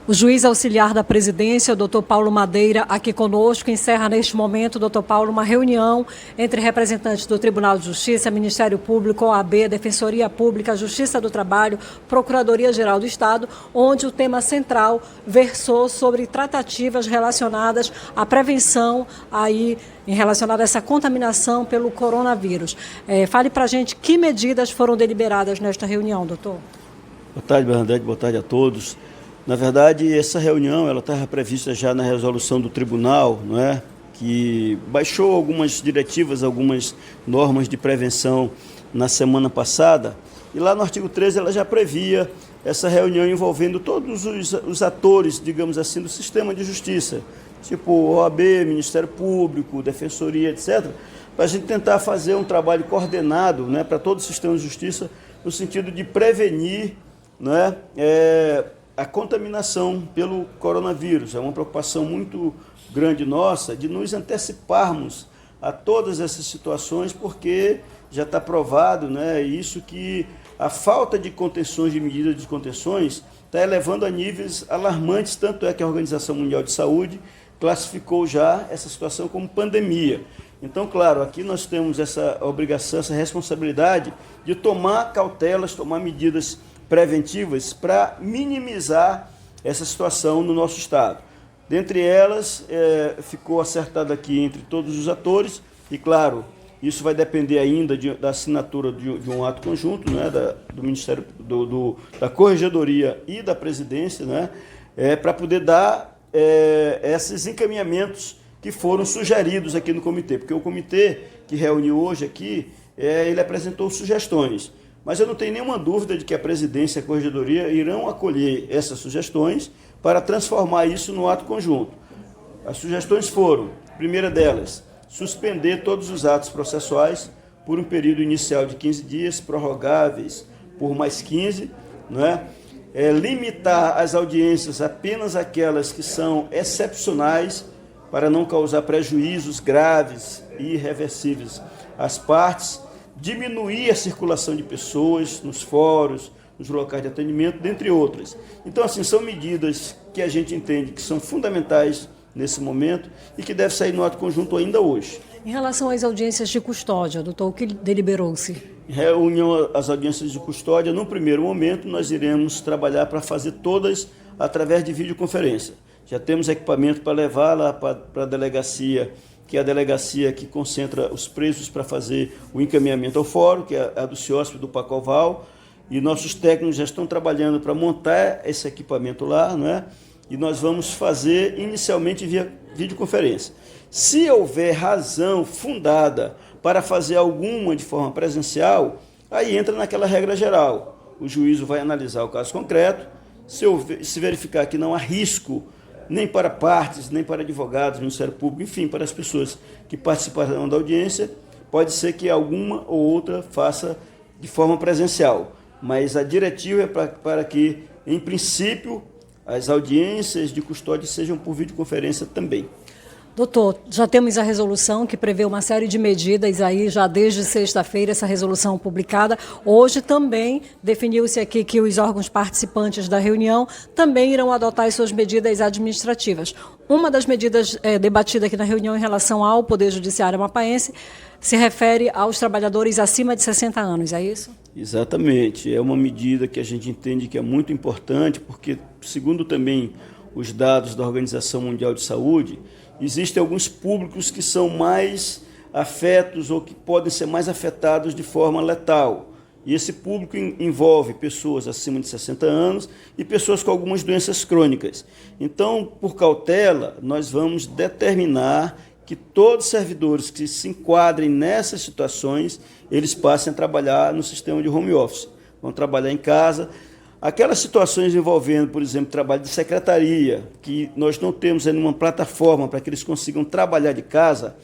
O juiz auxiliar da presidência, o doutor Paulo Madeira, aqui conosco, encerra neste momento, doutor Paulo, uma reunião entre representantes do Tribunal de Justiça, Ministério Público, OAB, Defensoria Pública, Justiça do Trabalho, Procuradoria-Geral do Estado, onde o tema central versou sobre tratativas relacionadas à prevenção relacionada a essa contaminação pelo coronavírus. Fale para a gente que medidas foram deliberadas nesta reunião, doutor. Boa tarde, Bernadette, boa tarde a todos. Na verdade, essa reunião ela estava prevista já na resolução do tribunal, não é? Que baixou algumas diretivas, algumas normas de prevenção na semana passada. E lá no artigo 13 ela já previa essa reunião envolvendo todos os atores, digamos assim, do sistema de justiça, tipo OAB, Ministério Público, Defensoria, etc., para a gente tentar fazer um trabalho coordenado, né, para todo o sistema de justiça, no sentido de prevenir, não é, a contaminação pelo coronavírus. É uma preocupação muito grande nossa de nos anteciparmos a todas essas situações, porque já está provado, né, isso que a falta de contenções, de medidas de contenções, está elevando a níveis alarmantes, tanto é que a Organização Mundial de Saúde classificou já essa situação como pandemia. Então, claro, aqui nós temos essa obrigação, essa responsabilidade de tomar cautelas, tomar medidas preventivas para minimizar essa situação no nosso estado. Dentre elas, ficou acertado aqui entre todos os atores, e claro, isso vai depender ainda da assinatura de um ato conjunto, né, do Ministério, da Corregedoria e da Presidência, né, para poder dar esses encaminhamentos que foram sugeridos aqui no comitê, porque o comitê que reuniu hoje aqui, ele apresentou sugestões. Mas eu não tenho nenhuma dúvida de que a presidência e a corregedoria irão acolher essas sugestões para transformar isso no ato conjunto. As sugestões foram, a primeira delas, suspender todos os atos processuais por um período inicial de 15 dias, prorrogáveis por mais 15, não é? Limitar as audiências apenas aquelas que são excepcionais para não causar prejuízos graves e irreversíveis às partes, diminuir a circulação de pessoas nos fóruns, nos locais de atendimento, dentre outras. Então, assim, são medidas que a gente entende que são fundamentais nesse momento e que deve sair no ato conjunto ainda hoje. Em relação às audiências de custódia, doutor, o que deliberou-se? Reunião às audiências de custódia, no primeiro momento, nós iremos trabalhar para fazer todas através de videoconferência. Já temos equipamento para levar lá para a delegacia, que é a delegacia que concentra os presos para fazer o encaminhamento ao fórum, que é a do CIOSP do Pacoval, e nossos técnicos já estão trabalhando para montar esse equipamento lá, não é? E nós vamos fazer inicialmente via videoconferência. Se houver razão fundada para fazer alguma de forma presencial, aí entra naquela regra geral. O juízo vai analisar o caso concreto, se verificar que não há risco nem para partes, nem para advogados, Ministério Público, enfim, para as pessoas que participarão da audiência, pode ser que alguma ou outra faça de forma presencial. Mas a diretiva é para que, em princípio, as audiências de custódia sejam por videoconferência também. Doutor, já temos a resolução que prevê uma série de medidas aí, já desde sexta-feira, essa resolução publicada. Hoje também definiu-se aqui que os órgãos participantes da reunião também irão adotar as suas medidas administrativas. Uma das medidas debatida aqui na reunião em relação ao Poder Judiciário amapaense se refere aos trabalhadores acima de 60 anos, é isso? Exatamente. É uma medida que a gente entende que é muito importante, porque, segundo também os dados da Organização Mundial de Saúde, existem alguns públicos que são mais afetos ou que podem ser mais afetados de forma letal. E esse público envolve pessoas acima de 60 anos e pessoas com algumas doenças crônicas. Então, por cautela, nós vamos determinar que todos os servidores que se enquadrem nessas situações, eles passem a trabalhar no sistema de home office. Vão trabalhar em casa. Aquelas situações envolvendo, por exemplo, trabalho de secretaria, que nós não temos ainda uma plataforma para que eles consigam trabalhar de casa,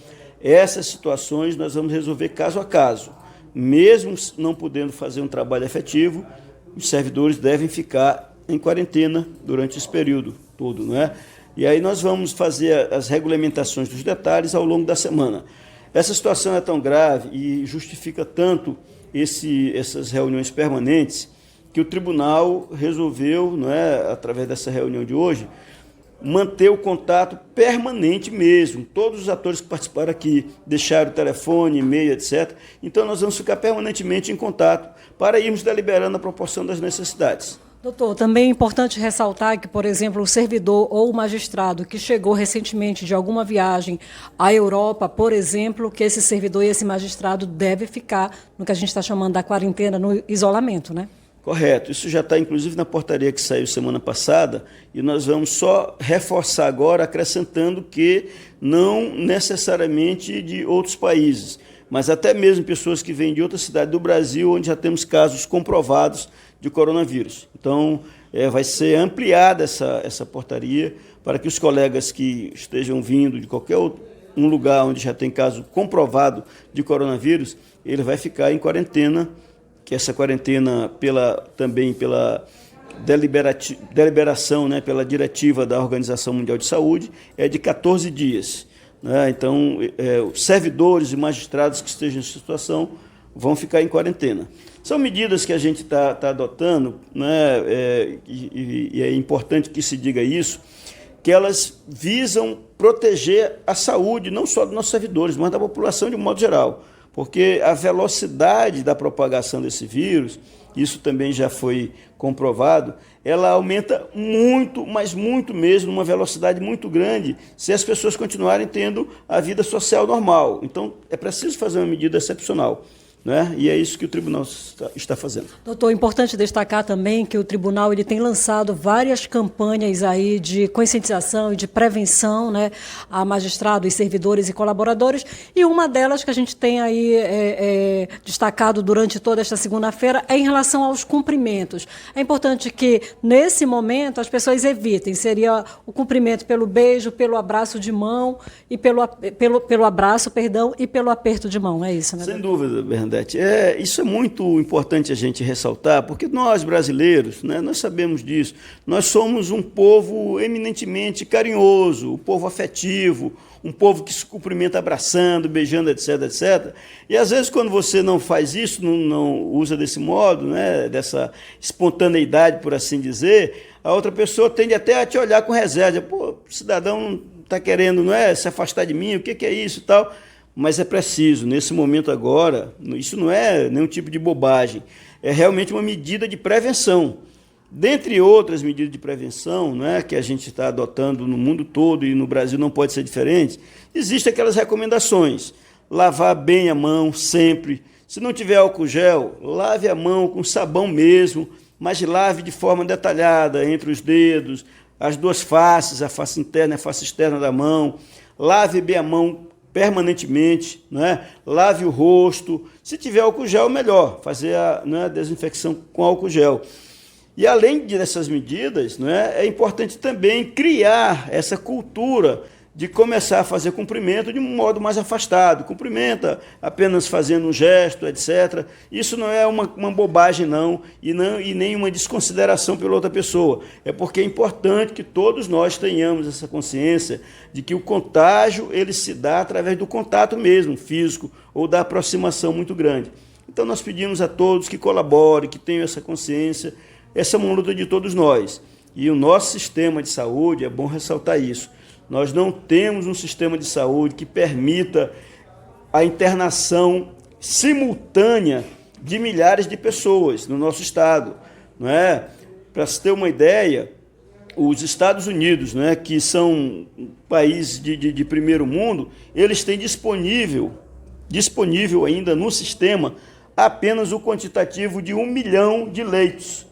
essas situações nós vamos resolver caso a caso. Mesmo não podendo fazer um trabalho efetivo, os servidores devem ficar em quarentena durante esse período todo, não é? E aí nós vamos fazer as regulamentações dos detalhes ao longo da semana. Essa situação é tão grave e justifica tanto essas reuniões permanentes que o tribunal resolveu, não é, através dessa reunião de hoje, manter o contato permanente mesmo. Todos os atores que participaram aqui deixaram o telefone, e-mail, etc. Então, nós vamos ficar permanentemente em contato para irmos deliberando a proporção das necessidades. Doutor, também é importante ressaltar que, por exemplo, o servidor ou o magistrado que chegou recentemente de alguma viagem à Europa, por exemplo, que esse servidor e esse magistrado deve ficar no que a gente está chamando da quarentena, no isolamento, né? Correto. Isso já está, inclusive, na portaria que saiu semana passada, e nós vamos só reforçar agora, acrescentando que não necessariamente de outros países, mas até mesmo pessoas que vêm de outra cidade do Brasil, onde já temos casos comprovados de coronavírus. Então, vai ser ampliada essa portaria para que os colegas que estejam vindo de qualquer um lugar onde já tem caso comprovado de coronavírus, ele vai ficar em quarentena, que essa quarentena também pela deliberação, né, pela diretiva da Organização Mundial de Saúde, é de 14 dias. Né? Então, os servidores e magistrados que estejam nessa situação vão ficar em quarentena. São medidas que a gente está adotando, né, e é importante que se diga isso, que elas visam proteger a saúde, não só dos nossos servidores, mas da população de um modo geral. Porque a velocidade da propagação desse vírus, isso também já foi comprovado, ela aumenta muito, mas muito mesmo, numa velocidade muito grande, se as pessoas continuarem tendo a vida social normal. Então, é preciso fazer uma medida excepcional. Né? E é isso que o tribunal está fazendo. Doutor, é importante destacar também que o tribunal ele tem lançado várias campanhas aí de conscientização e de prevenção, né, a magistrados, servidores e colaboradores, e uma delas que a gente tem aí destacado durante toda esta segunda-feira é em relação aos cumprimentos. É importante que, nesse momento, as pessoas evitem, seria o cumprimento pelo beijo, pelo abraço de mão, e pelo abraço, perdão, e pelo aperto de mão, é isso, né? Sem dúvida, Bernadette. Isso é muito importante a gente ressaltar, porque nós, brasileiros, né, nós sabemos disso. Nós somos um povo eminentemente carinhoso, um povo afetivo, um povo que se cumprimenta abraçando, beijando, etc, etc. E, às vezes, quando você não faz isso, não usa desse modo, né, dessa espontaneidade, por assim dizer, a outra pessoa tende até a te olhar com reserva. Pô, o cidadão está querendo, não é, se afastar de mim, o que é isso e tal. Mas é preciso, nesse momento agora, isso não é nenhum tipo de bobagem, é realmente uma medida de prevenção. Dentre outras medidas de prevenção, não é, que a gente está adotando no mundo todo e no Brasil não pode ser diferente, existem aquelas recomendações. Lavar bem a mão sempre. Se não tiver álcool gel, lave a mão com sabão mesmo, mas lave de forma detalhada, entre os dedos, as duas faces, a face interna e a face externa da mão. Lave bem a mão permanentemente, né? Lave o rosto. Se tiver álcool gel, melhor, fazer a desinfecção com álcool gel. E além dessas medidas, é importante também criar essa cultura de começar a fazer cumprimento de um modo mais afastado. Cumprimenta apenas fazendo um gesto, etc. Isso não é uma bobagem, e nem uma desconsideração pela outra pessoa. É porque é importante que todos nós tenhamos essa consciência de que o contágio ele se dá através do contato mesmo, físico, ou da aproximação muito grande. Então, nós pedimos a todos que colaborem, que tenham essa consciência. Essa é uma luta de todos nós. E o nosso sistema de saúde, é bom ressaltar isso, nós não temos um sistema de saúde que permita a internação simultânea de milhares de pessoas no nosso estado. Não é? Para se ter uma ideia, os Estados Unidos, que são um país de primeiro mundo, eles têm disponível ainda no sistema apenas o quantitativo de 1 milhão de leitos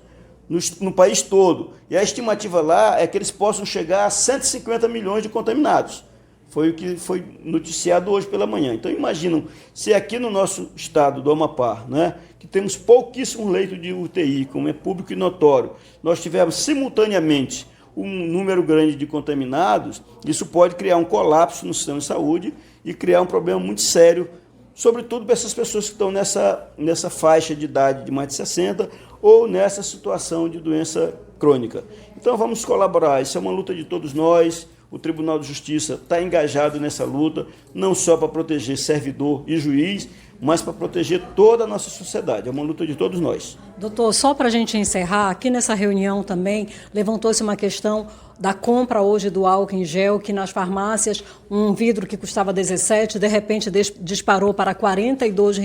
no país todo. E a estimativa lá é que eles possam chegar a 150 milhões de contaminados. Foi o que foi noticiado hoje pela manhã. Então, imaginam, se aqui no nosso estado do Amapá, que temos pouquíssimos leitos de UTI, como é público e notório, nós tivemos simultaneamente um número grande de contaminados, isso pode criar um colapso no sistema de saúde e criar um problema muito sério, sobretudo para essas pessoas que estão nessa faixa de idade de mais de 60 ou nessa situação de doença crônica. Então, vamos colaborar. Isso é uma luta de todos nós. O Tribunal de Justiça está engajado nessa luta, não só para proteger servidor e juiz, mas para proteger toda a nossa sociedade. É uma luta de todos nós. Doutor, só para a gente encerrar, aqui nessa reunião também levantou-se uma questão da compra hoje do álcool em gel, que nas farmácias um vidro que custava 17, de repente disparou para R$ 42,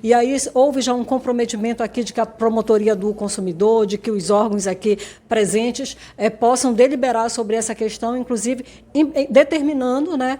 e aí houve já um comprometimento aqui de que a promotoria do consumidor, de que os órgãos aqui presentes possam deliberar sobre essa questão, inclusive determinando, né,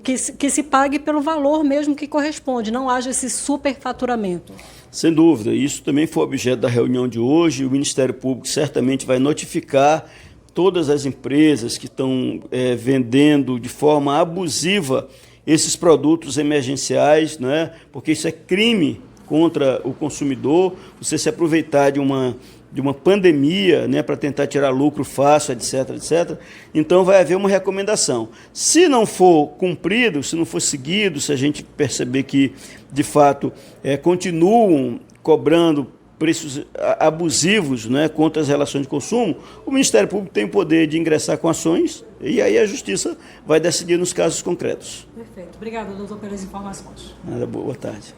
que se pague pelo valor mesmo que corresponde, não haja esse superfaturamento. Sem dúvida, isso também foi objeto da reunião de hoje. O Ministério Público certamente vai notificar todas as empresas que estão vendendo de forma abusiva esses produtos emergenciais, né? Porque isso é crime contra o consumidor, você se aproveitar de uma pandemia, né, para tentar tirar lucro fácil, etc, etc. Então vai haver uma recomendação. Se não for cumprido, se não for seguido, se a gente perceber que, de fato, continuam cobrando preços abusivos, né, contra as relações de consumo, o Ministério Público tem o poder de ingressar com ações e aí a Justiça vai decidir nos casos concretos. Perfeito. Obrigada, doutor, pelas informações. Boa tarde.